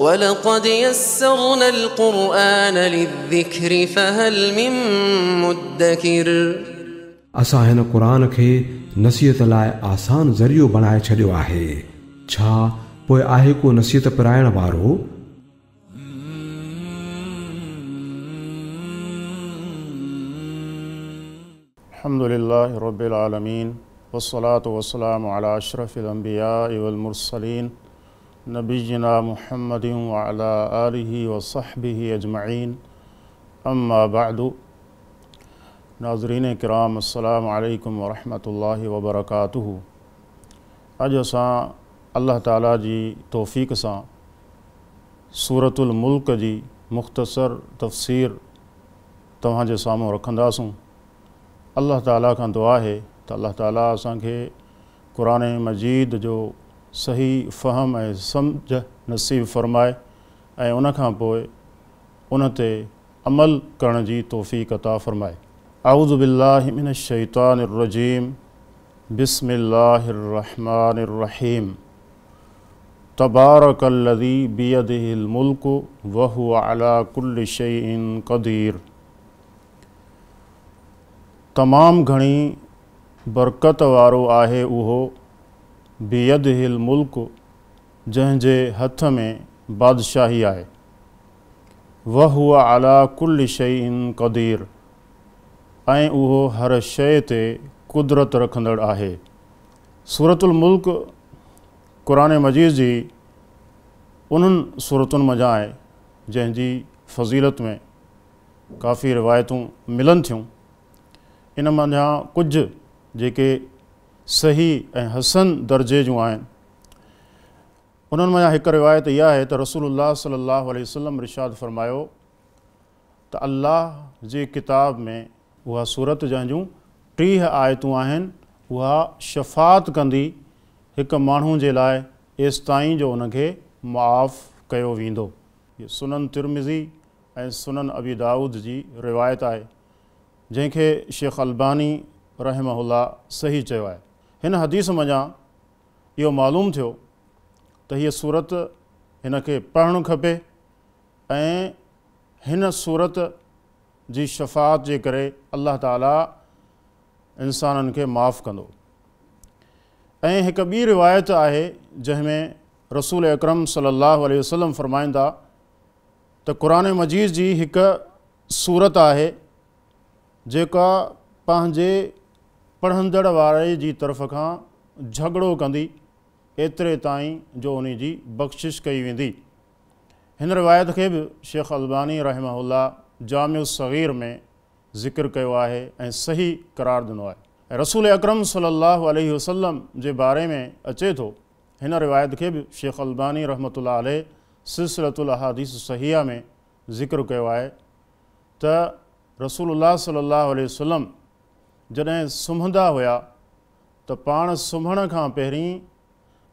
وَلَقَدْ يَسَّرْنَا الْقُرْآنَ لِلذِّكْرِ فَهَلْ مِن مُّدَّكِرٍ असां हिन क़ुरान खे नसीहत लाइ आसान ज़रियो बणाए छॾियो आहे। छा पोइ आहे को नसीहत पिराइण वारो? अल्हम्दुलिल्लाहि रब्बिल आलमीन वस्सलातु वस्सलामु अला अशरफिल अंबियाइ वल मुरसलीन नबिय्यिना मुहम्मदिन व अला आलिहि व सहबिहि अजमईन अम्मा बअदु। नाज़रीन किराम अस्सलामु अलैकुम व रहमतुल्लाहि व बरकातुहू। अॼु असां अल्लाह ताला जी तौफ़ीक़ सां सूरतुल मुल्क जी मुख़्तसर तफ़सीर तव्हांजे साम्हूं रखंदासूं। अल्लाह ताला खां दुआ आहे त अल्लाह ताला असांखे क़ुरान मजीद जो सही फ़हम ऐं सम्झ नसीब फ़रमाए ऐं उन खां पोइ उन ते अमल करण जी तौफ़ीक़ अता फ़रमाए। आऊज़ु बिल्लाहि मिनश शैतानिर रजीम बिस्मिल्लाहिर रहमानिर रहीम तबारकल्लज़ी बियदिहिल मुल्कु व हुवा अला कुल्लि शैइन क़दीर। तमाम घणी बरकत वारो आहे उहो बियदिहिल मुल्क जंहिंजे हथ में बादशाही आहे। व हुवा अला कुल्लि शैइन क़दीर ऐं उहो हर शइ ते कुदरत रखंदड़ आहे। सूरतुल मुल्क क़ुरान मजीद जी उन्हनि सूरतुनि मंझां आहे जंहिंजी फ़ज़ीलत में काफ़ी रिवायतूं मिलनि थियूं। इन मंझां कुझु जेके सही ऐं हसन दर्जे जूं आहिनि उन्हनि मंझां हिकु रिवायत इहा आहे त रसूलुल्लाह सल्लल्लाहु अलैहि वसल्लम इरशाद फ़रमायो त अल्लाह जी किताब में उहा सूरत जंहिंजूं 30 आयतूं आहिनि उहा शफ़ात कंदी हिकु माण्हू जे लाइ एसिताईं जो उनखे मुआफ़ कयो वेंदो। हीअ सुनन तिरमिज़ी ऐं सुनन अबी दाऊद जी रिवायत आहे जंहिंखे शेख अलबानी रहमहुल्लाह सही चयो आहे। हिन हदीस मंझां इहो मालूम थियो त हीअ सूरत हिन खे पढ़णु खपे ऐं हिन सूरत जी शफ़ात जे करे अल्लाह ताला इंसाननि खे माफ़ कंदो। ऐं हिकु ॿी रिवायत आहे जंहिंमें रसूल अकरम सल्लल्लाहु अलैहि वसल्लम फ़रमाईंदा त क़ुरान मजीद जी हिकु सूरत आहे जेका पंहिंजे पढ़ंदड़ वारे जी तरफ़ खां झगड़ो कंदी एतिरे ताईं जो उन जी बख़्शिश कई वेंदी। हिन रिवायत खे बि शेख अलबानी रहमहुल्लाह जामिउ सग़ीर में ज़िक्र कयो आहे ऐं सही क़रार ॾिनो आहे। ऐं रसूल अकरम सल्लल्लाहु अलैहि वसल्लम जे बारे में अचे थो हिन रिवायत खे बि शेख अलबानी रहमतुल्लाह अलैह सिलसिलतुल अहादीस सहीहा में ज़िक्र कयो आहे त रसूलुल्लाह सल्लल्लाहु अलैहि वसल्लम जॾहिं सुम्हंदा हुया त पाण सुम्हण खां पहिरीं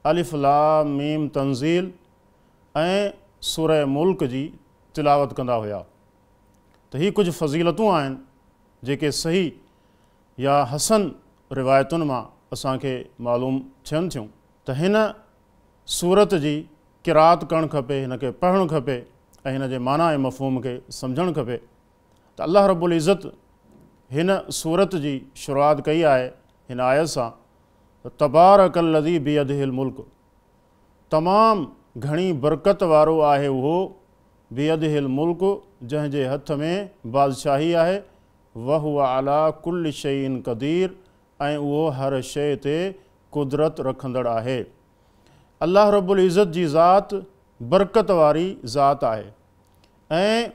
अलिफ लाम मीम तंज़ील ऐं सूरह मुल्क जी तिलावत कंदा हुया। त हीअ कुझु फ़ज़ीलतूं आहिनि जेके सही या हसन रिवायतुनि मां असांखे मालूम थियनि थियूं त हिन सूरत जी क़िराअत करणु खपे, हिन खे पढ़णु खपे ऐं हिन जे माना ऐं मफ़हूम खे सम्झणु खपे। त अल्लाह रब्बुल इज़्ज़त हिन सूरत जी शुरूआत कई आहे हिन आयत सां तबारकल्लज़ी बियदिहिल मुल्क। तमामु घणी बरकत वारो आहे उहो बियदिहिल मुल्क जंहिंजे हथ में बादशाही आहे। व हुवा अला कुल्लि शैइन क़दीर ऐं उहो हर शइ ते कुदरत रखंदड़ आहे। अल्लाह रब्बुल इज़्ज़त जी ज़ात बरकत वारी ज़ात आहे ऐं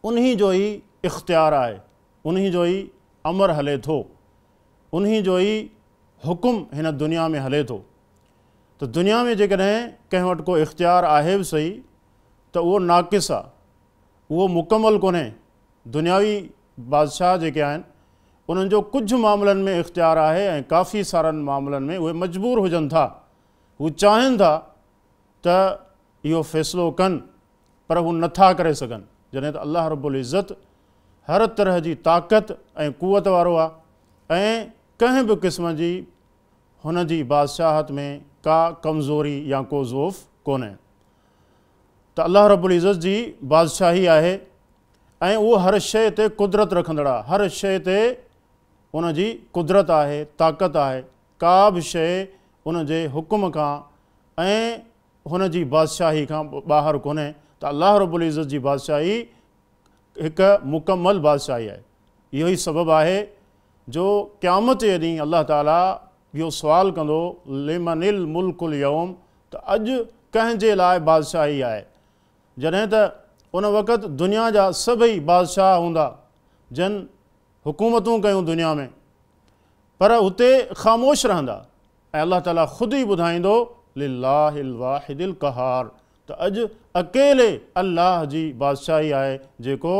उन्ही जो ई इख़्तियार आहे, उन्ही जो ई अमर हले थो, उन्ही जो ई हुकुम हिन दुनिया में हले थो। त दुनिया में जेकॾहिं कंहिं वटि को इख़्तियार आहे बि सही त उहो नाक़िस आहे, उहो मुकमल कोन्हे। दुनियावी बादशाह जेके आहिनि उन्हनि जो कुझु मामलनि में इख़्तियार आहे ऐं काफ़ी सारनि मामलनि में उहे मजबूर हुजनि था, हू चाहिनि था त इहो फ़ैसिलो कनि पर हू नथा करे सघनि। जॾहिं त अल्लाह रब्बुल इज़्ज़त हर तरह जी ताक़त ऐं क़ुवत वारो आहे ऐं कंहिं बि क़िस्म जी हुन जी बादशाहत में का कमज़ोरी या को ज़ोफ़ कोन्हे। त अल्लाह रब्बुल इज़्ज़त जी बादशाही आहे ऐं उहो हर शइ ते कुदरत रखंदड़ आहे। हर शइ ते उन जी कुदरत आहे, ताक़त आहे। का बि शइ उन जे हुकुम खां ऐं हुन जी बादशाही खां ॿाहिरि कोन्हे। त अल्लाह रब्बुल इज़्ज़त जी बादशाही हिकु मुकमल बादशाही आहे। इहो ई सबबु आहे जो क़यामत जे ॾींहुं अल्लाह ताला इहो सुवालु कंदो लिमनिल मुल्कुल यौम, त अॼु कंहिंजे लाइ बादशाही आहे। जॾहिं त उन वक़्तु दुनिया जा सभई बादशाह हूंदा जन हुकूमतूं कयूं दुनिया में, पर हुते ख़ामोश रहंदा ऐं अल्लाह ताला ख़ुदि ई ॿुधाईंदो लिल्लाहिल वाहिदिल क़हार, त अॼु अकेले अल्लाह जी बादशाही आहे जेको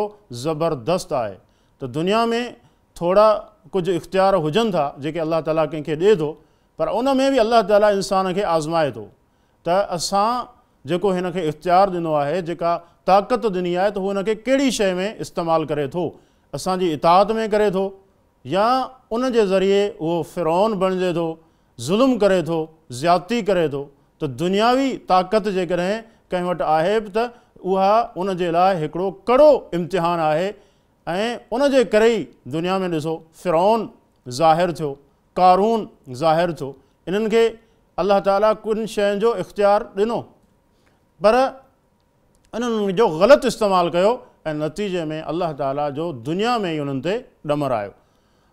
ज़बरदस्त आहे। त दुनिया में थोरा कुझु इख़्तियार हुजनि था जेके अल्लाह ताला कंहिंखे ॾिए थो, पर उन में बि अल्लाह ताला इंसान खे आज़माए थो त असां जेको हिन खे इख़्तियार ॾिनो आहे, जेका ताक़त ॾिनी आहे, त हू हुन खे कहिड़ी शइ में इस्तेमालु करे थो। असांजी इताअत में करे थो या उन जे ज़रिए उहो फ़िरौन बणिजे थो, ज़ुल्म करे थो, ज़्यादती करे थो। त दुनियावी ताक़त जेकॾहिं कंहिं वटि आहे बि त उहा उन जे लाइ हिकिड़ो कड़ो इम्तिहान आहे ऐं उन जे करे ई दुनिया में ॾिसो फ़िरौन ज़ाहिर थियो, कारून ज़ाहिर थियो। इन्हनि खे अल्लाह ताला कुझु शयुनि जो इख़्तियार ॾिनो, पर इन्हनि जो ग़लति इस्तेमालु कयो ऐं नतीजे में अल्लाह ताला जो दुनिया में ई उन्हनि ते ॾमर आयो।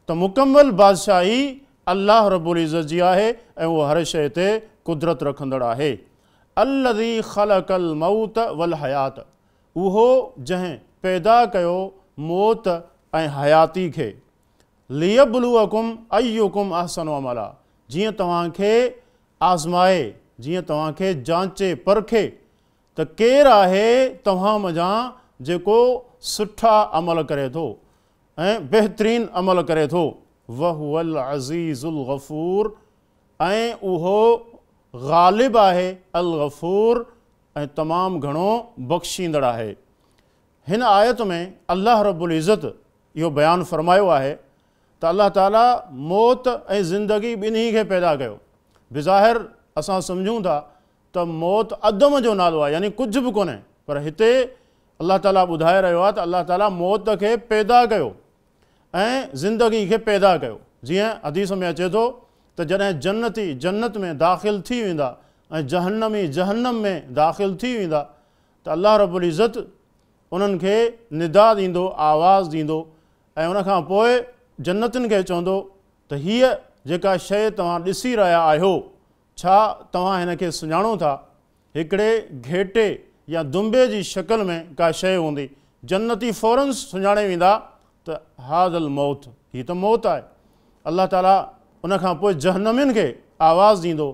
त मुकमल बादशाही अल्लाह रब्बुल इज़्ज़त जी आहे ऐं उहो हर शइ ते कुदरत रखंदड़ आहे। अल्लज़ी ख़लक़ल मौत वल हयात, उहो जंहिं पैदा कयो मौत ऐं हयाती खे, लियब्लुवकुम अय्युकुम अहसनु अमला, जीअं तव्हांखे आज़माए, जीअं तव्हांखे जांचे परखे त केरु आहे तव्हां मंझां जेको सुठा अमल करे थो ऐं बहितरीनु अमल करे थो। वहुवल अज़ीज़ुल गफ़ूर, ऐं उहो ग़ालिब आहे, अल गफ़ूर, ऐं तमामु घणो बख़्शींदड़ आहे। हिन आयत में अल्लाह रब्बुल इज़्ज़त इहो बयानु फ़रमायो आहे त अल्लाह ताला मौत ऐं ज़िंदगी ॿिन्ही खे पैदा कयो। बिज़ाहिर असां सम्झूं था त मौत अदम जो नालो आहे, यानी कुझु बि कोन्हे, पर हिते अल्लाह ताला ॿुधाए रहियो आहे त अल्लाह ताला मौत खे पैदा कयो ऐं ज़िंदगी खे पैदा कयो। जीअं हदीस में अचे थो त जॾहिं जन्नती जन्नत में दाख़िल थी वेंदा ऐं जहन्नमी जहन्नम में दाख़िल थी वेंदा त अल्लाह रब्बुल इज़्ज़त उन्हनि खे निदा ॾींदो, आवाज़ ॾींदो ऐं उनखां पोइ जन्नतियुनि खे चवंदो त हीअ जेका शइ तव्हां ॾिसी रहिया आहियो, छा तव्हां हिन खे सुञाणो था? हिकिड़े घेटे या दुंबे जी शक्ल में का शइ हूंदी, जन्नती फ़ौरन सुञाणे वेंदा त हाज़ल मौत, हीअ त मौत आहे। अल्लाह ताला उनखां पोइ जहन्नमियुनि खे आवाज़ ॾींदो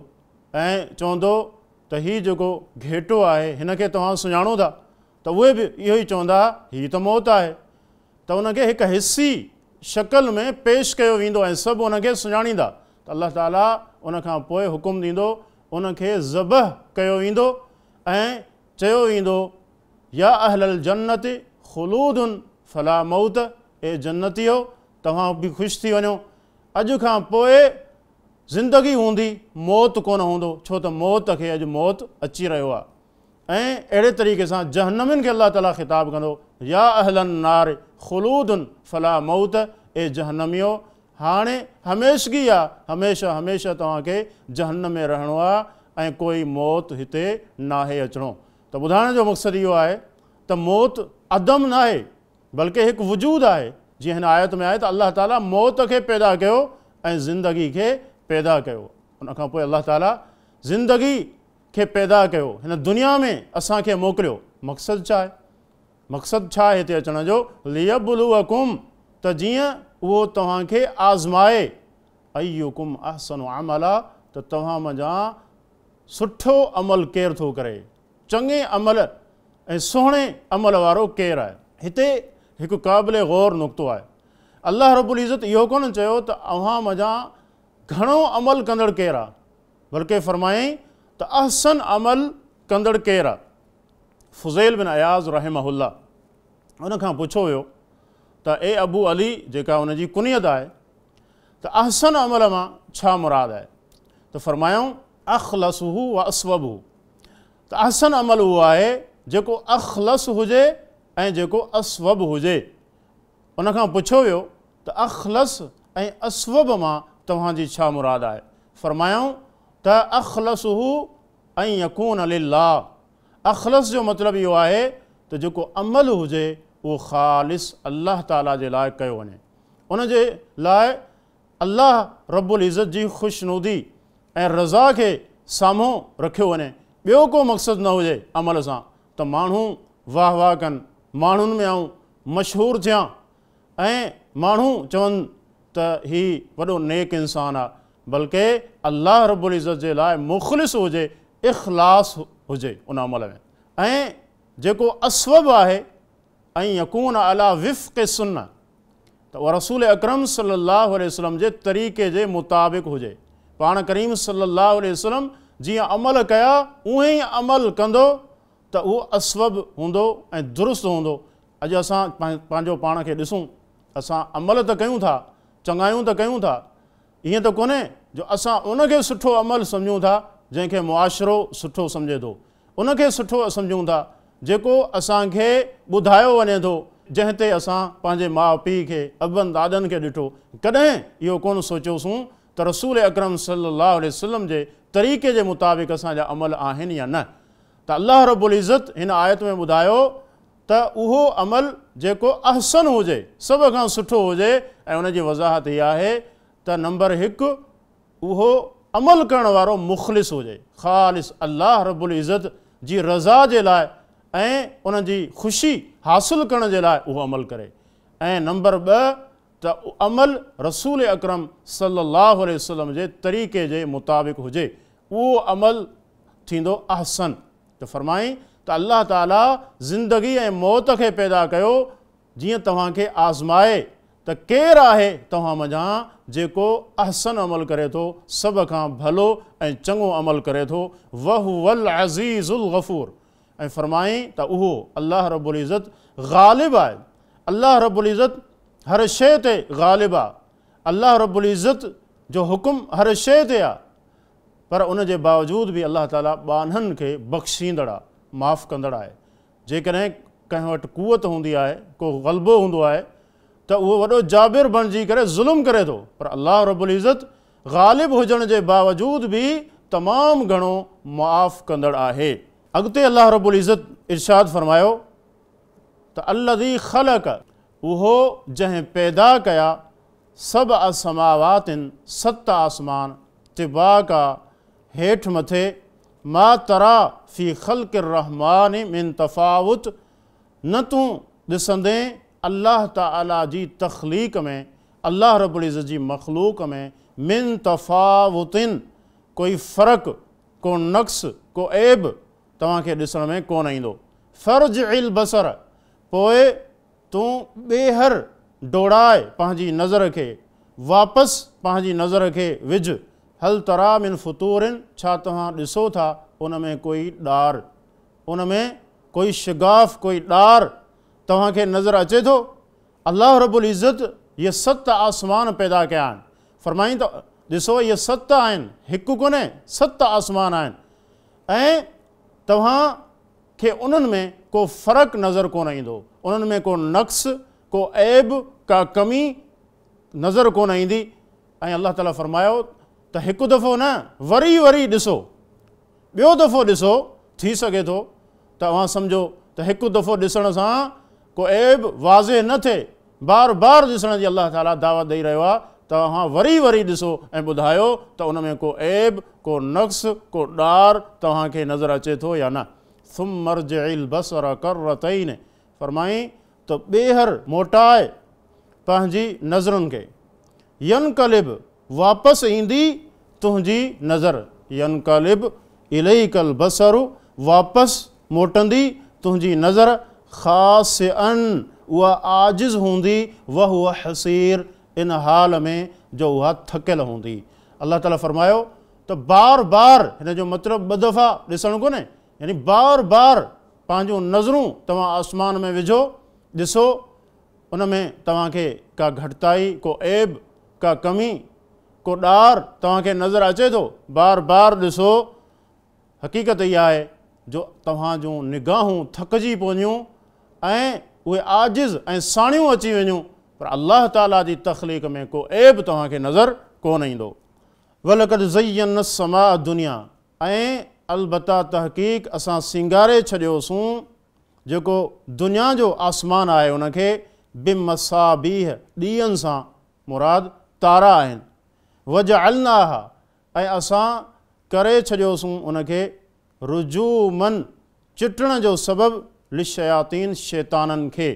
ऐं चवंदो त हीअ जेको घेटो आहे हिन खे तव्हां सुञाणो था? त उहे बि इहो ई चवंदा हीअ त मौत आहे। त उनखे हिकु हिसी शक्ल में पेश कयो वेंदो ऐं सभु उनखे सुञाणींदा। त अल्लाह ताला उनखां पोइ हुकुम ॾींदो, उनखे ज़बह कयो वेंदो ऐं चयो वेंदो या अहलल जन्नत ख़ुलूदुन फला मौत, ए जन्नतियो तव्हां बि ख़ुशि थी वञो, अॼु खां पोइ ज़िंदगी हूंदी, मौत कोन हूंदो, छो त मौत खे अॼु मौत अची रहियो आहे। ऐं अहिड़े तरीक़े सां जहन्नमियुनि खे अल्लाह ताला ख़िताब कंदो या अहलन नार ख़ुलूदुन फला मौत, ए जहन्नमियो हाणे हमेशगी आहे, हमेशह हमेशह तव्हांखे जहन्नम में रहणो आहे ऐं कोई मौत हिते नाहे अचिणो। त ॿुधाइण जो मक़सदु इहो आहे त मौत अदम न आहे बल्कि हिकु वजूद आहे। जीअं हिन आयत में आहे त अल्लाह ताला मौत खे पैदा कयो ऐं ज़िंदगी खे पैदा कयो। उनखां पोइ अल्लाह ताला ज़िंदगी खे पैदा कयो, हिन दुनिया में असांखे मोकिलियो। मक़सदु छा आहे? मक़सदु छा आहे हिते अचण जो? लियब्लुवकुम, त जीअं उहो तव्हांखे आज़माए, अय्युकुम अहसनु अमला, त तव्हां मंझां सुठो अमल केरु थो करे, चङे अमल ऐं सुहिणे अमल वारो केरु आहे। हिते हिकु क़ाबिल ग़ौर नुक़्तो आहे। अल्लाह रब्बुल इज़्ज़त इहो कोन चयो त अव्हां मंझां घणो अमल कंदड़ केरु आहे, बल्कि फ़रमायईं त अहसन अमल कंदड़ केरु आहे। फ़ुज़ैल बिन अयाज़ रहमहुल्लाह, उनखां पुछो वियो त ए अबू अली, जेका उनजी कुनियत आहे, त अहसन अमल मां छा मुराद आहे? त फ़रमायूं अख़लसुहु व अस्वबुहु, त अहसन अमल उहो आहे जेको अख़लस हुजे ऐं जेको अस्वब हुजे। उनखां पुछियो वियो त अख़लस ऐं अस्वब मां तव्हांजी छा मुराद आहे? फ़रमायूं त अख़लसहु ऐं यकून लिल्लाह। अख़लस जो मतिलबु इहो आहे त जेको अमल हुजे उहो ख़ालिस अल्लाह ताला जे लाइ कयो वञे, उन जे लाइ अल्लाह रब्बुल इज़्ज़त जी ख़ुशनुदी ऐं रज़ा खे साम्हूं रखियो वञे। ॿियो को मक़सदु न हुजे अमल सां त माण्हू वाह वाह कनि, माण्हुनि में आऊं मशहूरु थियां ऐं माण्हू चवनि त हीउ वॾो नेक इंसानु आहे, बल्कि अल्लाह रब्बुल इज़्ज़त जे लाइ मुख़लिस हुजे, इख़लास हुजे उन अमल में। ऐं जेको अस्वब आहे ऐं यकून अला विफ़्क़ सुन्नह, त उहा रसूल अकरम सल्लल्लाहु अलैहि वसल्लम जे तरीक़े जे मुताबिक़ हुजे। पाण करीम सल्लल्लाहु अलैहि वसल्लम जीअं अमल कया उहे ई अमल कंदो त उहो अस्वब हूंदो ऐं दुरुस्त हूंदो। अॼु असां पंहिंजो पाण खे ॾिसूं, असां अमल त कयूं था, चङायूं त कयूं था, ईअं त कोन्हे जो असां उनखे सुठो अमल सम्झूं था जंहिंखे मुआशिरो सुठो सम्झे थो, उनखे सुठो सम्झूं था जेको असांखे ॿुधायो वञे थो, जंहिं ते असां पंहिंजे माउ पीउ खे अबनि ॾाॾनि खे ॾिठो। कॾहिं इहो कोन सोचियोसीं त रसूल अकरम सल्लल्लाहु अलैहि वसल्लम जे तरीक़े जे मुताबिक़ असांजा अमल आहिनि या न। त अल्लाह रब्बुल इज़्ज़त हिन आयत में ॿुधायो त उहो अमल जेको अहसन हुजे, सभ खां सुठो हुजे, ऐं उनजी वज़ाहत इहा आहे त नंबर 1 उहो अमल करण वारो मुख़लिस हुजे, ख़ालिस अल्लाह रब्बुल इज़्ज़त जी रज़ा जे लाइ ऐं उनजी ख़ुशी हासिलु करण जे लाइ उहो अमल करे। ऐं नंबर 2 त अमल रसूल अकरम सल्लल्लाहु अलैहि वसल्लम जे तरीक़े जे मुताबिक़ हुजे, उहो अमल थींदो अहसन। त फ़रमाई त अल्लाह ताला ज़िंदगी ऐं मौत खे पैदा कयो जीअं तव्हांखे आज़माए त केरु आहे तव्हां मंझां जेको अहसन अमल करे थो, सभ खां भलो ऐं चङो अमल करे थो, वहुवल अज़ीज़ुल गफ़ूर। ऐं फ़रमाई त उहो अल्लाह रब्बुल इज़्ज़त ग़ालिब आहे, अल्लाह रब्बुल इज़्ज़त हर शइ ते ग़ालिब आहे, अल्लाह रब्बुल इज़्ज़त जो हुकुम हर शइ ते आहे, पर उन जे बावजूद बि अल्लाह ताला ॿानहनि खे बख़्शींदड़ आहे, माफ़ु कंदड़ आहे। जेकॾहिं कंहिं वटि कुवत हूंदी आहे, को ग़लबो हूंदो आहे त उहो वॾो जाबिर बणिजी करे ज़ुल्म करे थो, पर अल्लाह रब्बुल इज़्ज़त ग़ालिब हुजण जे बावजूद बि तमामु घणो मुआफ़ु कंदड़ आहे। अॻिते अल्लाह रब्बुल इज़्ज़त इरशाद फ़रमायो त अल्लज़ी ख़लक़, उहो जंहिं पैदा कया सभ असमावातिन, 7 आसमान तिबाका हेठि मथे, मा तरा फ़ी ख़ल्क़िर रहमान मिन तफ़ावुत, न तूं ॾिसंदे अल्लाह ताला जी तख़लीक़ में, अल्लाह रब्बुल इज़्ज़त जी मख़लूक़ में मिन तफ़ावुतिन कोई फ़र्क़ु, को नक़्स, को ऐब तव्हांखे ॾिसण में कोन ईंदो। फ़र्जिल बसर, पोइ तूं ॿेहर डोड़ाए पंहिंजी नज़र खे, वापसि पंहिंजी नज़र खे विझ, हल तरा मिन फ़ुतूरिन, छा तव्हां ॾिसो था उन में कोई ॾार, उन में कोई शिगाफ़, कोई ॾार तव्हांखे नज़र अचे थो? अल्लाह रब्बुल इज़्ज़त इहे 7 आसमान पैदा कया आहिनि। फ़रमाईं त ॾिसो इहे 7 आहिनि, हिकु कोन्हे, 7 आसमान आहिनि, ऐं तव्हांखे उन्हनि में को फ़र्क़ु नज़र कोन ईंदो, उन्हनि में को नक़्स, को ऐब, का कमी नज़र कोन ईंदी। ऐं अल्लाह ताला फ़रमायो त हिकु दफ़ो न, वरी वरी ॾिसो, ॿियो दफ़ो ॾिसो, थी सघे थो तव्हां सम्झो त हिकु दफ़ो ॾिसण सां को ऐब वाज़े न थिए, बार बार ॾिसण जी अल्लाह ताला दावत ॾेई रहियो आहे। तव्हां वरी वरी ॾिसो ऐं ॿुधायो त उन में को ऐब, को नक़्स, को ॾार तव्हांखे नज़र अचे थो या न। सुम्म मर्जिल बसर करतैन, फ़रमाई त ॿेहर मोटाए पंहिंजी नज़रुनि खे, यनक़लिब, वापसि ईंदी तुंहिंजी नज़र, यनक़लिब इलैकल बसरु, वापसि मोटंदी तुंहिंजी नज़र, ख़ासिअन, उहा आजिज़ हूंदी, वहुव हसीर, इन हाल में जो उहा थकियल हूंदी। अल्लाह ताला फ़रमायो त बार बार, हिन जो मतिलबु 2 दफ़ा ॾिसणु कोन्हे, यानी बार बार पंहिंजूं नज़रूं तव्हां आसमान में विझो, ॾिसो उन में तव्हांखे का घटिताई, को ऐब, का कमी, को ॾार तव्हांखे नज़र अचे थो, बार बार ॾिसो। हक़ीक़त इहा आहे जो तव्हां जूं निगाहूं थकिजी पवंदियूं ऐं उहे आजिज़ ऐं साणियूं अची वञूं, पर अल्लाह ताला जी तख़लीक़ में को ऐब तव्हांखे नज़र कोन ईंदो। वलक़द ज़य्यना समा दुनिया, ऐं अलबत्ता तहक़ीक़ असां सिंगारे छॾियोसीं जेको दुनिया जो आसमान आहे उनखे बिमसाबीह, ॾींहंनि सां मुराद तारा आहिनि। वजअलनाहा, ऐं असां करे छॾियोसीं उनखे रुजूमन, चिटण जो सबबु लिशयातीन, शैताननि खे।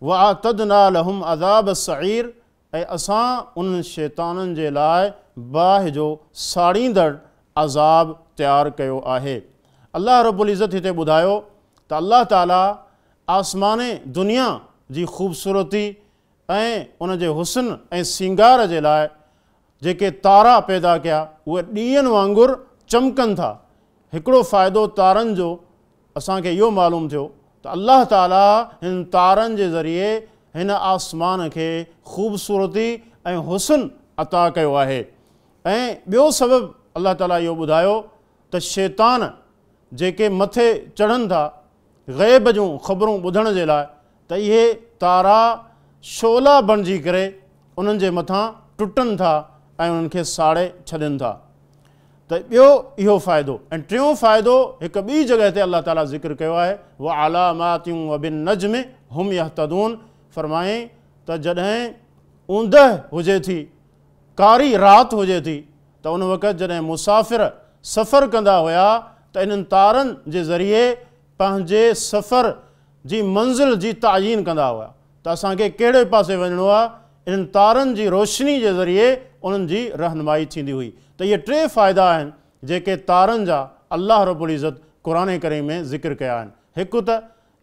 वअतदना लहुम अज़ाब सईर, ऐं असां उन्हनि शैताननि जे लाइ बाहि जो साड़ींदड़ अज़ाब तयारु कयो आहे। अल्लाह रब्बुल इज़्ज़त हिते ॿुधायो त अल्लाह ताला आसमाने दुनिया जी ख़ूबसूरती ऐं उन जे हुस्न ऐं सिंगार जे लाइ जेके तारा पैदा कया उहे ॾींहंनि वांगुरु चमकनि था। हिकिड़ो फ़ाइदो तारनि जो असांखे इहो मालूम थियो त अल्लाह ताला हिन तारनि जे ज़रिए हिन आसमान खे ख़ूबसूरती ऐं हुस्न अता कयो आहे। ऐं ॿियो सबबु अल्लाह ताला इहो ॿुधायो त शैतान जेके मथे चढ़नि था ग़ैब जूं ख़बरूं ॿुधण जे लाइ, त इहे तारा शोला बणिजी करे उन्हनि जे मथां टुटनि था ऐं उन्हनि खे साड़े छॾनि था। त ॿियो इहो फ़ाइदो। ऐं टियों फ़ाइदो हिकु ॿी जॻह ते अल्लाह ताला ज़िक्र कयो आहे, व अलामातियूं व बिन नज्म हुम यहतदून, फरमाए त जॾहिं ऊंदहि हुजे थी, कारी राति हुजे थी, त उन वक़्तु जॾहिं मुसाफ़िर सफ़र कंदा हुया त इन्हनि तारनि जे ज़रिए पंहिंजे सफ़र जी मंज़िल जी तायीन कंदा हुआ त असांखे कहिड़े पासे वञिणो आहे। इन्हनि तारनि जी रोशनी जे ज़रिए उन्हनि जी रहनुमाई थींदी हुई। त इहे टे फ़ाइदा आहिनि जेके तारनि जा अल्लाह रब्बुल इज़्ज़त क़ुरान करीम में ज़िक्र कया आहिनि। हिकु त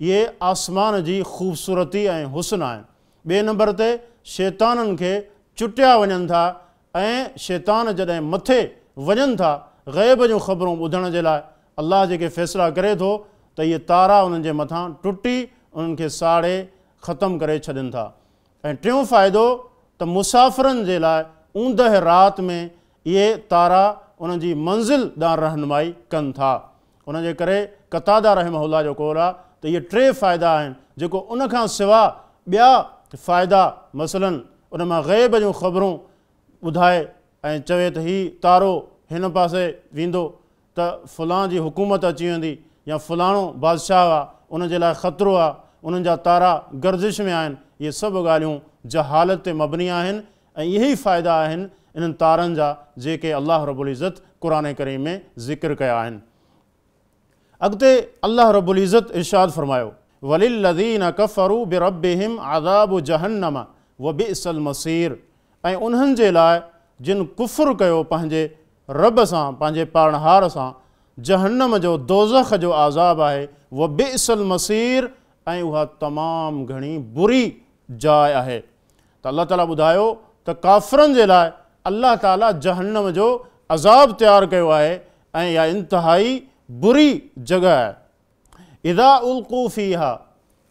इहे आसमान जी ख़ूबसूरती ऐं हुस्न आहिनि। ॿिए नंबर ते शैताननि खे चुटिया वञनि था, ऐं शैतान जॾहिं मथे वञनि था ग़ैब जूं ख़बरूं ॿुधण जे लाइ, अल्लाह जेके फ़ैसिला करे थो त इहे तारा उन्हनि जे मथां टुटी उन्हनि खे साड़े ख़तमु करे छॾनि था। ऐं टियों फ़ाइदो त मुसाफ़िरनि जे लाइ ऊंदहि राति में इहे तारा उन्हनि जी मंज़िल ॾांहुं रहनुमाई कनि था। उन जे करे क़तादा रहमहुल्लाह जो कौल आहे त इहे टे फ़ाइदा आहिनि जेको उनखां सवाइ ॿिया फ़ाइदा, मसलन उन मां ग़ैब जूं ख़बरूं ॿुधाए ऐं चवे त हीउ तारो हिन पासे वेंदो त फ़लां जी हुकूमत अची वेंदी, या फ़लाणो बादशाह आहे उन जे लाइ ख़तरो आहे, उन्हनि जा तारा गर्दिश में आहिनि। इहे सभु ॻाल्हियूं जहालत ते मबनी आहिनि, ऐं इहे ई फ़ाइदा आहिनि इन्हनि तारनि जा जेके अल्लाह रब्बुल इज़्ज़त क़ुरान करीम में ज़िक्र कया आहिनि। अॻिते अल्लाह रब्बुल इज़्ज़त इरशाद फ़रमायो, वलिल्लज़ीन कफ़रू बिरब्बिहिम अज़ाबु जहन्नम व बिअसल मसीर, ऐं उन्हनि जे लाइ जिन कुफ़्र कयो पंहिंजे रब सां, पंहिंजे पालनहार सां, जहन्नम जो दोज़ख जो आज़ाब आहे। व बिअसल मसीर, ऐं उहा तमामु घणी बुरी जाइ आहे। त अल्लाह ताला ॿुधायो त काफ़िरनि जे लाइ अल्लाह ताला जहन्नम जो अज़ाब तयारु कयो आहे, ऐं इहा इंतिहाई बुरी जॻह आहे। इज़ा उल्क़ू फ़ीहा,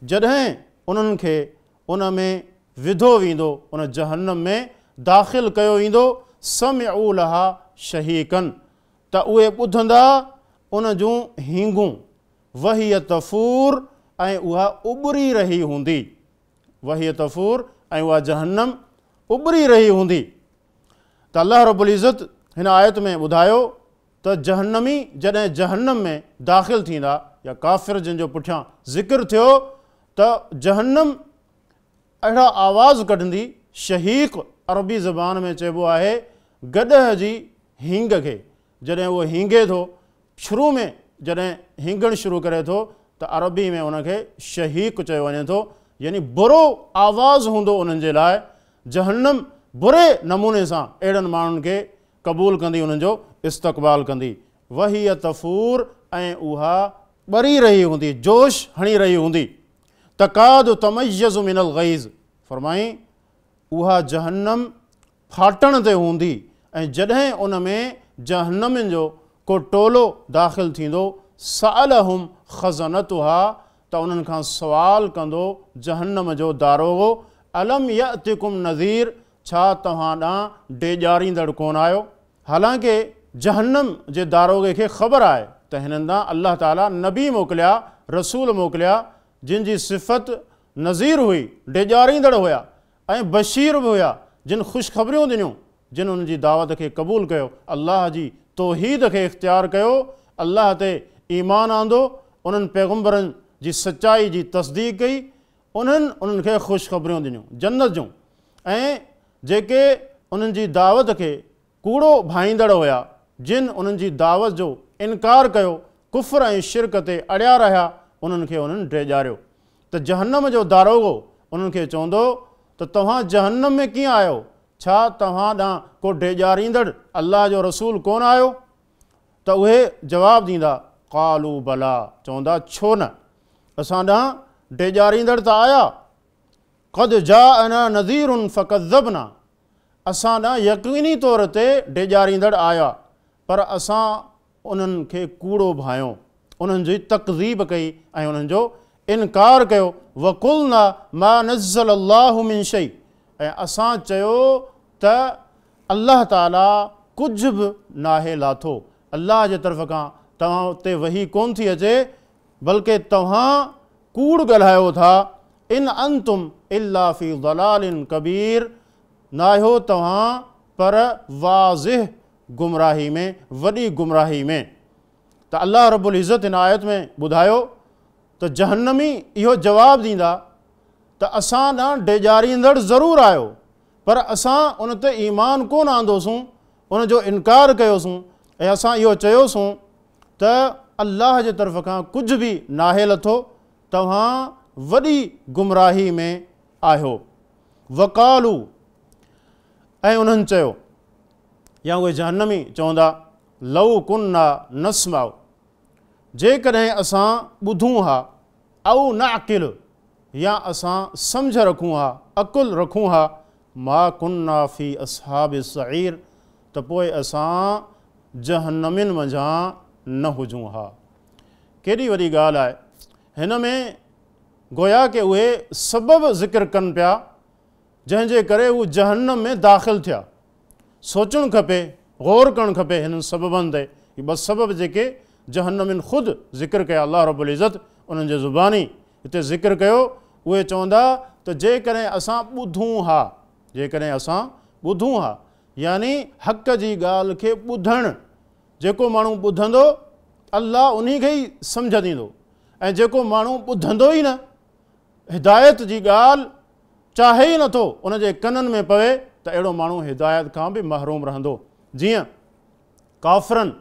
जॾहिं उन्हनि खे उन में विधो वेंदो, उन जहन्नम में दाख़िल कयो वेंदो, समिअू लहा शहीकन, त उहे ॿुधंदा उन जूं हींगूं, वहिय तफ़ूर, ऐं उहा उॿरी रही हूंदी। वहिय तफ़ूर, ऐं उहा जहन्नम उॿरी रही हूंदी। त अल्लाह रब्बुल इज़्ज़त हिन आयत में ॿुधायो त जहन्नमी जॾहिं जहन्नम में दाख़िल थींदा, या काफ़िर जिन जो पुठियां ज़िक्र थियो, त जहन्नम अहिड़ा आवाज़ कढंदी, शहीक अरबी ज़बान में चइबो आहे गॾह जी हींग खे। जॾहिं उहो हींगे थो, शुरू में जॾहिं हींगणु शुरू करे थो त अरबी में उनखे शहीक चयो वञे थो, यानी बुरो आवाज़ हूंदो उन्हनि जे लाइ। जहन्नम बुरे नमूने सां अहिड़नि माण्हुनि खे क़बूल कंदी, उन्हनि जो इस्तक़बाल कंदी। वहिय तफ़ूर, ऐं उहा ॿरी रही हूंदी, जोश हणी रही हूंदी। तकादु तमय्यज़ु मिनल ग़ैज़, फरमाई उहा जहन्नम फाटण ते हूंदी, ऐं जॾहिं उन में जहन्नमनि जो को टोलो दाख़िल थींदो, सअलहुम ख़ज़नतुहा, त उन्हनि खां सुवाल कंदो जहन्नम जो दारोगो, अलम यअतिकुम नज़ीर, छा तव्हां ॾांहुं डेॼारींदड़ कोन आयो। हालांकि जहन्नम जे दारोगे खे ख़बर आहे त हिननि ॾांहुं अल्लाह ताला नबी मोकिलिया, रसूल मोकिलिया, जिन जी सिफ़त नज़ीर हुई, डेॼारींदड़ हुया ऐं बशीर बि हुया, जिन ख़ुशख़बरियूं ॾिनियूं, जिन उन जी दावत खे क़बूल कयो, अल्लाह जी तौहीद खे इख़्तियार कयो, अल्लाह ते ईमान आंदो, उन्हनि पैगम्बरनि जी सचाई जी तस्दीक कई, उन्हनि खे ख़ुशख़बरियूं ॾिनियूं जन्नत जूं। ऐं जेके उन्हनि जी दावत खे कूड़ो भाईंदड़ हुया, जिन उन्हनि जी दावत जो इनकार कयो, कुफ़्र ऐं शिरक ते अड़िया रहिया, उन्हनि खे उन्हनि डेॼारियो। त जहन्नम जो दारोगो उन्हनि खे चवंदो त तव्हां जहन्नम में कीअं आहियो? छा तव्हां ॾांहुं को डेॼारींदड़ अल्लाह जो रसूल कोन आयो? त उहे जवाबु ॾींदा, क़ालू बला, चवंदा छो न, असां ॾांहुं डेॼारींदड़ त आया, क़द जाअना नज़ीरुन फ़कज़्ज़बना, असां ॾांहुं यक़ीनी तौर ते डेॼारींदड़ आया, पर असां उन्हनि खे कूड़ो भायो, उन्हनि जी तकज़ीब कई ऐं उन्हनि जो इनकार कयो। वक़ुलना मा नज़्ज़ल अल्लाहु मिन शै, ऐं असां चयो त अल्लाह ताला कुझु बि नाहे लाथो, अल्लाह जे तरफ़ खां तव्हां उते वही कोन थी अचे, बल्कि तव्हां कूड़ ॻाल्हायो था। इन अंतुम इल्ला फ़ी ज़लालिन कबीर, नाहियो तव्हां पर वाज़िह गुमराही में, वॾी गुमराही में। त अल्लाह रब्बुल इज़्ज़त हिन आयत में ॿुधायो त जहन्नमी इहो जवाबु ॾींदा त असां ॾांहुं डेॼारींदड़ ज़रूरु आयो, पर असां उन ते ईमान कोन आंदोसूं, उन जो इनकार कयोसीं ऐं असां इहो चयोसीं त अल्लाह जे तरफ़ खां कुझु बि नाहे लथो, तव्हां वॾी गुमराही में आहियो। वक़ालू, ऐं उन्हनि चयो, या उहे जहन्नमी चवंदा, लऊ कुन्ना नस्माउ, जेकॾहिं असां ॿुधूं हा, औ नाक़िल, या असां सम्झ रखूं हा, अकुल रखूं हा, मा कुन्ना फ़ी अस्हाबि सईर, त पोइ असां जहन्नमिन मंझां न हुजूं हा। केॾी वॾी ॻाल्हि आहे। हिन में गोया के उहे सबब ज़िक्र कनि पिया जंहिंजे करे उहे जहन्नम में दाख़िल थिया। सोचणु खपे, गौर करणु खपे हिननि सबबनि ते। ही ॿ सबब जेके जहन्नमिन ख़ुदि ज़िक्र कया, अल्लाह रब्बुल इज़्ज़त उन्हनि जे ज़ुबानी हिते ज़िक्र कयो। उहे चवंदा त जेकॾहिं असां ॿुधूं हा, जेकॾहिं असां ॿुधूं हा, यानी हक़ जी ॻाल्हि खे ॿुधणु, जेको माण्हू ॿुधंदो अल्लाह उन खे ई सम्झ ॾींदो, ऐं जेको माण्हू ॿुधंदो ई न, हिदायत जी ॻाल्हि चाहे ई नथो उन जे कननि में पवे, त अहिड़ो माण्हू हिदायत खां बि महरूम रहंदो। जीअं काफ़िरनि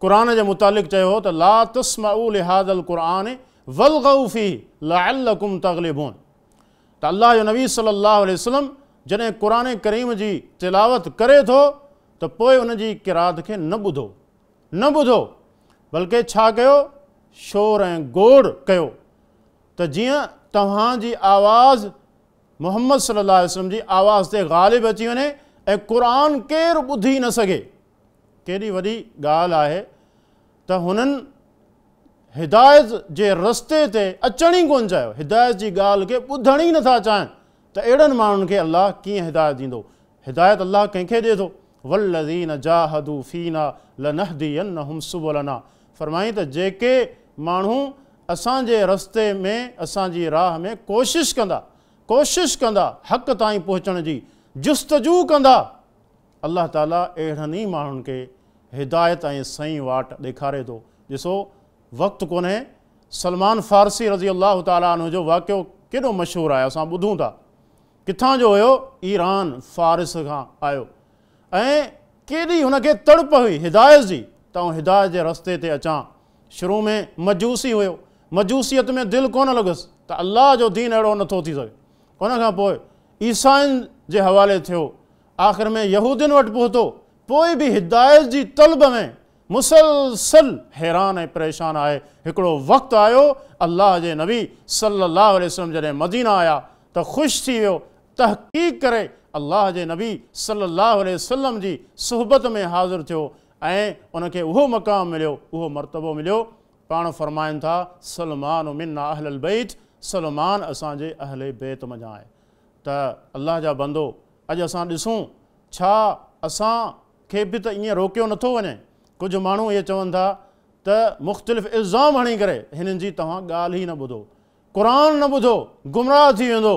क़ुर जे मुतालिक़ चयो हो त ला तस्मऊ लिहाज़ल क़ुरआन वल्ग़ऊ फ़ीह लअल्लकुम तग़लिबून, त अल्लाह जो नबी सल्लल्लाहु अलैहि वसल्लम जॾहिं क़ुर करीम जी तिलावत करे थो त पोइ उन जी क़िरात खे न ॿुधो, बल्कि छा कयो, शोर ऐं गोड़ कयो, त जीअं तव्हांजी आवाज़ मुहम्मद सल्लल्लाहु अलैहि वसल्लम जी आवाज़ ते ग़ालिब अची वञे ऐं क़ुर केरु ॿुधी न सघे। केॾी वॾी ॻाल्हि आहे त हुननि हिदायत जे रस्ते ते अचण ई कोन चाहियो, हिदायत जी ॻाल्हि खे ॿुधण ई नथा चाहिनि, त अहिड़नि माण्हुनि खे अल्लाह कीअं हिदायत ॾींदो। हिदायत अल्लाह कंहिंखे ॾिए थो, वल्लज़ीन जाहदू फ़ीना लनहदियन्नहुम सुबुलना, फरमाई त जेके माण्हू असांजे रस्ते में, असांजी राह में कोशिश कंदा हक़ ताईं पहुचण जी जुस्तजू कंदा, अल्लाह ताला अहिड़नि ई माण्हुनि खे हिदायत ऐं सही वाट ॾेखारे थो। ॾिसो वक़्तु कोन्हे, सलमान फ़ारसी रज़ी अल्लाह ताला अन्हु जो वाक़ियो केॾो मशहूरु आहे, असां ॿुधूं था। किथां जो हुयो? ईरान फ़ारिस खां आयो, ऐं केॾी हुनखे तड़प हुई हिदायत जी, त हिदायत जे रस्ते ते अचां। शुरू में मजूसी हुयो, मजूसियत में दिलि कोन लॻसि, त अल्लाह जो दीन अहिड़ो नथो थी सघे। उनखां पोइ ईसाइनि जे हवाले थियो, आख़िर में यहूदियुनि वटि पहुतो, पोइ बि हिदायत जी तलब में मुसलसल हैरान ऐं परेशान आहे। हिकिड़ो वक़्तु आयो, अल्लाह जे नबी सल्लल्लाहु अलैहि वसल्लम जॾहिं मदीना आया त ख़ुशि थी वियो, तहक़ीक़ करे अल्लाह जे नबी सल्लल्लाहु अलैहि वसल्लम जी सुहबत में हाज़िर थियो ऐं उनखे उहो मक़ाम मिलियो, उहो मर्तबो मिलियो। पाण फरमाइनि था, सलमान मिन्ना अहलल बैत, सलमान असांजे अहले बैत मञा आहे। त अल्लाह जा बंदो, अॼु असां ॾिसूं छा असांखे बि त ईअं रोकियो नथो वञे। कुझु माण्हू इहे चवनि था त मुख़्तलिफ़ इल्ज़ाम हणी करे हिननि जी तव्हां ॻाल्हि ई न ॿुधो, क़ुरान न ॿुधो, गुमराह थी वेंदो।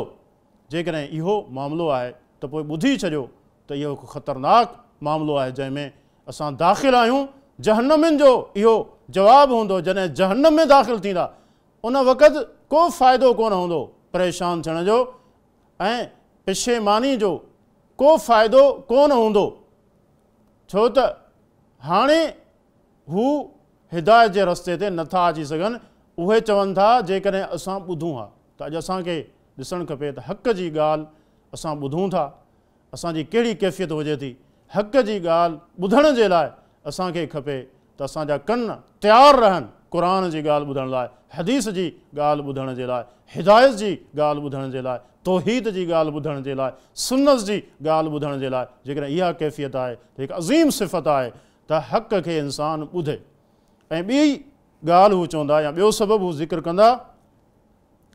जेकॾहिं इहो मामिलो आहे त पोइ ॿुधी छॾियो त इहो हिकु ख़तरनाक मामिलो आहे जंहिंमें असां दाख़िल आहियूं। जहन्नमिन जो इहो जवाबु हूंदो। जॾहिं जहन्नम में दाख़िल थींदा उन वक़्तु को फ़ाइदो कोन हूंदो परेशान थियण जो, ऐं पेशेमानी जो को फ़ाइदो कोन हूंदो। छो त हाणे हू हिदायत जे रस्ते ते नथा अची सघनि। उहे चवनि था जेकॾहिं असां ॿुधूं हा त अॼु असांखे ॾिसणु खपे त हक़ जी ॻाल्हि असां ॿुधूं था, असांजी कहिड़ी कैफ़ियत हुजे थी। हक़ जी ॻाल्हि ॿुधण जे लाइ असांखे खपे त असांजा कन तयारु रहनि क़ुरान जी ॻाल्हि ॿुधण लाइ, हदीस जी ॻाल्हि ॿुधण जे लाइ, हिदायत जी ॻाल्हि ॿुधण जे लाइ, तौहीद जी ॻाल्हि ॿुधण जे लाइ, सुन्नत जी ॻाल्हि ॿुधण जे लाइ। जेकॾहिं इहा कैफ़ियत आहे त हिकु अज़ीम सिफ़त आहे त हक़ खे इंसानु ॿुधे। ऐं ॿी ॻाल्हि हू चवंदा या ॿियो सबबु हू ज़िक्र कंदा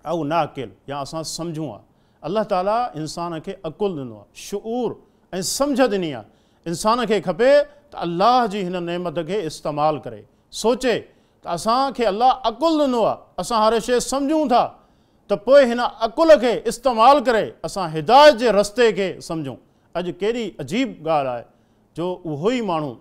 अऊ नाक़िल या असां सम्झूं आहे। अलाह ताला इंसान खे अक़ुलु ॾिनो आहे, शुऊर ऐं सम्झ ॾिनी आहे। इंसान खे खपे त अल्लाह जी हिन नेमत खे इस्तेमालु करे सोचे त असांखे अल्लाह अक़ुलु ॾिनो आहे, असां हर शइ सम्झूं था, त पोइ हिन अक़ुल खे इस्तेमालु करे असां हिदायत जे रस्ते खे सम्झूं। अॼु केॾी अजीब ॻाल्हि आहे जो उहो ई माण्हू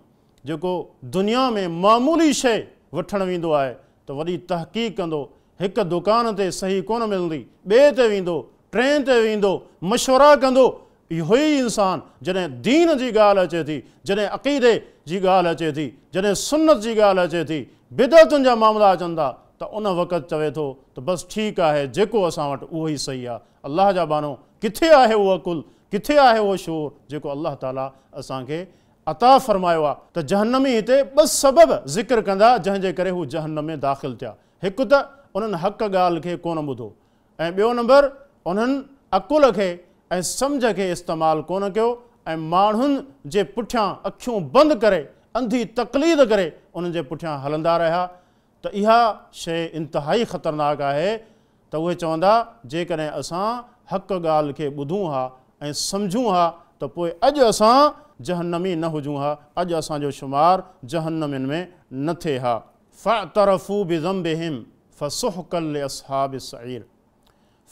जेको दुनिया में मामूली शइ वठणु वेंदो आहे त वॾी तहक़ीक़ कंदो, हिकु दुकान ते सही कोन मिलंदी, ॿिए ते वेंदो, टे ते वेंदो, मशवरा कंदो। इहो ई इंसानु जॾहिं दीन जी ॻाल्हि अचे थी, जॾहिं अक़ीदे जी ॻाल्हि अचे थी, जॾहिं सुन्नत जी ॻाल्हि अचे थी, बिदअतुनि जा मामला अचनि था, त उन वक़्तु चवे थो त बसि ठीकु आहे, जेको असां वटि उहो ई सही आहे। अलाह जा बानो किथे आहे उहो अक़ुलु, किथे आहे उहो शूर जेको अलाह ताला असांखे अता फ़रमायो आहे। त जहन्नमी हिते ॿ सबब ज़िक्र कंदा जंहिंजे करे हू जहन्नम में दाख़िल थिया। हिकु त उन्हनि हक़ ॻाल्हि खे कोन ॿुधो, ऐं ॿियो नंबर उन्हनि अक़ुल खे ऐं सम्झ खे इस्तेमालु कोन कयो, ऐं माण्हुनि जे पुठियां अखियूं बंदि करे अंधी तक़लीद करे उन्हनि जे पुठियां हलंदा रहिया। त इहा शइ इंतिहाई ख़तरनाक आहे। त उहे चवंदा जेकॾहिं असां हक़ ॻाल्हि खे ॿुधूं हा ऐं सम्झूं हा त पोइ अॼु असां जहन्नमी न हुजूं हा, अॼु असांजो शुमार जहन्नमिन में न थिए हा। फ़अतरफ़ू बिज़म्बिहिम फ़सुहक़न लिअस्हाबि सईर।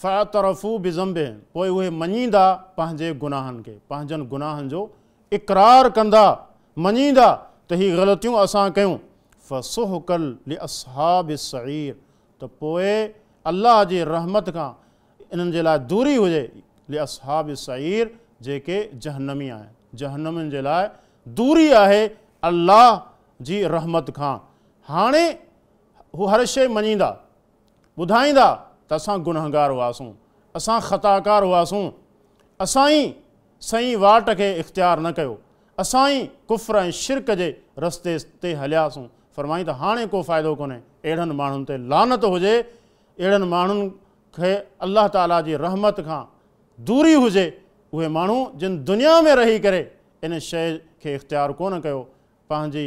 फ़अतरफ़ू बिज़म्बिहिम, पोइ उहे मञींदा पंहिंजे गुनाहनि खे, पंहिंजनि गुनाहनि जो इक़रार कंदा, मञींदा त हीअ ग़लतियूं असां कयूं। फ़सुहक़न लिअस्हाबि सईर, त पोइ अल्लाह जी रहमत खां इन्हनि जे लाइ दूरी हुजे। लिअस्हाबि सईर, जेके जहन्नमी आहिनि, जहन्नमिन जे लाइ दूरी आहे अल्लाह जी रहमत खां। हाणे हू हर शइ मञींदा, ॿुधाईंदा त असां गुनहगार हुआसीं, असां ख़ताकार हुआसीं, असां ई सही वाट खे इख़्तियार न कयो, असां ई कुफ़्र ऐं शिरक जे रस्ते ते हलियासीं। फ़रमाईं त हाणे को फ़ाइदो कोन्हे। अहिड़नि माण्हुनि ते लानत हुजे, अहिड़नि माण्हुनि खे अल्लाह ताला जी रहमत खां दूरी हुजे। उहे माण्हू जिन दुनिया में रही करे इन शइ खे इख़्तियार कोन कयो, पंहिंजी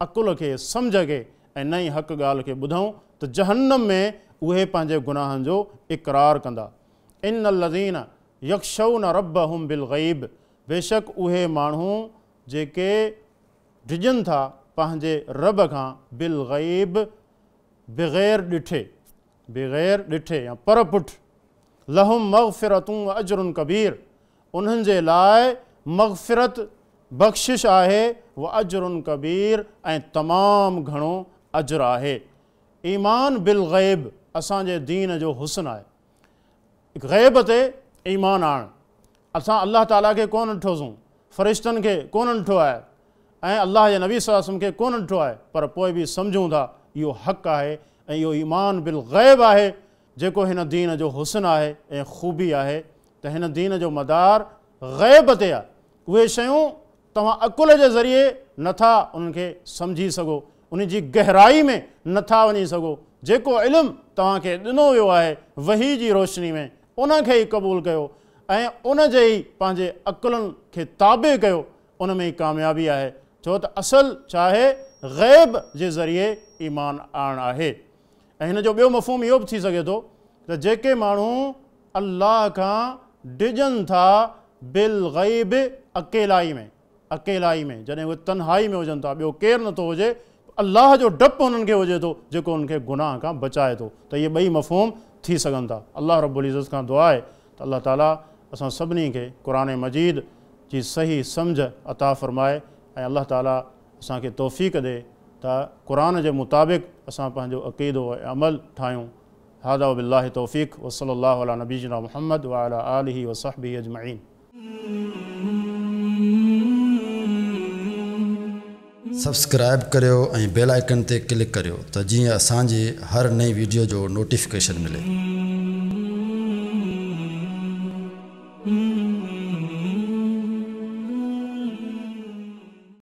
अक़ुल खे, सम्झ खे, ऐं नई हक़ ॻाल्हि खे ॿुधऊं त जहन्नम में उहे पंहिंजे गुनाहनि जो इक़रार कंदा। इन्नल लज़ीन यख़्शौन रब्बहुम बिलग़ैब, बेशक उहे माण्हू जेके डिॼनि था पंहिंजे रब खां बिलग़ैब, बग़ैर ॾिठे, बग़ैर ॾिठे या पर पुठ। लहुम मग़फ़िरतुं व अजरुन कबीर, उन्हनि जे लाइ मग़फ़िरत बख़्शिश आहे, व अजरुन कबीर, ऐं तमामु घणो अजर आहे। ईमान बिलग़ैब असांजे दीन जो हुस्न आहे। ग़ैब ते ईमान आण। असां अल्लाह ताला खे कोन ॾिठोसीं, फ़रिश्तनि खे कोन ॾिठो आहे, ऐं अल्लाह जे नबी सल्लल्लाहु अलैहि वसल्लम खे कोन ॾिठो आहे, पर पोइ बि सम्झूं था इहो हक़ आहे ऐं इहो ईमान बिलग़ैब आहे जेको हिन दीन जो हुस्न आहे ऐं ख़ूबी आहे। त हिन दीन जो मदार ग़ैब ते आहे। उहे शयूं तव्हां अक़ुल जे ज़रिए नथा उन्हनि खे सम्झी सघो, उन जी गहराई में नथा वञी सघो। जेको इल्मु तव्हांखे ॾिनो वियो आहे वही जी रोशनी में, उनखे ई क़बूलु कयो ऐं उन जे ई पंहिंजे अक़ुलनि खे ताबे कयो, उन में ई कामयाबी आहे। छो त असुलु चाहे ग़ैब जे ज़रिए ईमान आण आहे। ऐं हिन जो ॿियो मफ़हूम इहो बि थी सघे थो त जेके माण्हू अल्लाह खां डिॼनि था बिलग़ैब, अकेलाई में, जॾहिं उहे तन्हाई में हुजनि था, ॿियो केरु नथो हुजे, अल्लाह जो डपु उन्हनि खे हुजे थो जेको उन्हनि खे गुनाह खां बचाए थो। त इहे ॿई मफ़हूम थी सघनि था। अल्लाह रब्बुल इज़्ज़त खां दुआ आहे त अल्लाह ताला असां सभिनी खे क़ुरान मजीद जी सही सम्झ अता फ़रमाए ऐं अल्लाह ताला असांखे तौफ़ीक़ ॾे त क़ुरान जे मुताबिक़ असां पंहिंजो अक़ीदो ऐं अमल ठाहियूं। हादा बिल्लाहि तौफ़ीक़ व सल्लल्लाहु अला नबीना मुहम्मद व अला आलिहि व सहबिहि अजमईन। सब्सक्राइब करियो ऐं बेल आइकन ते क्लिक करियो त जीअं असांजी हर नई वीडियो जो नोटिफिकेशन मिले।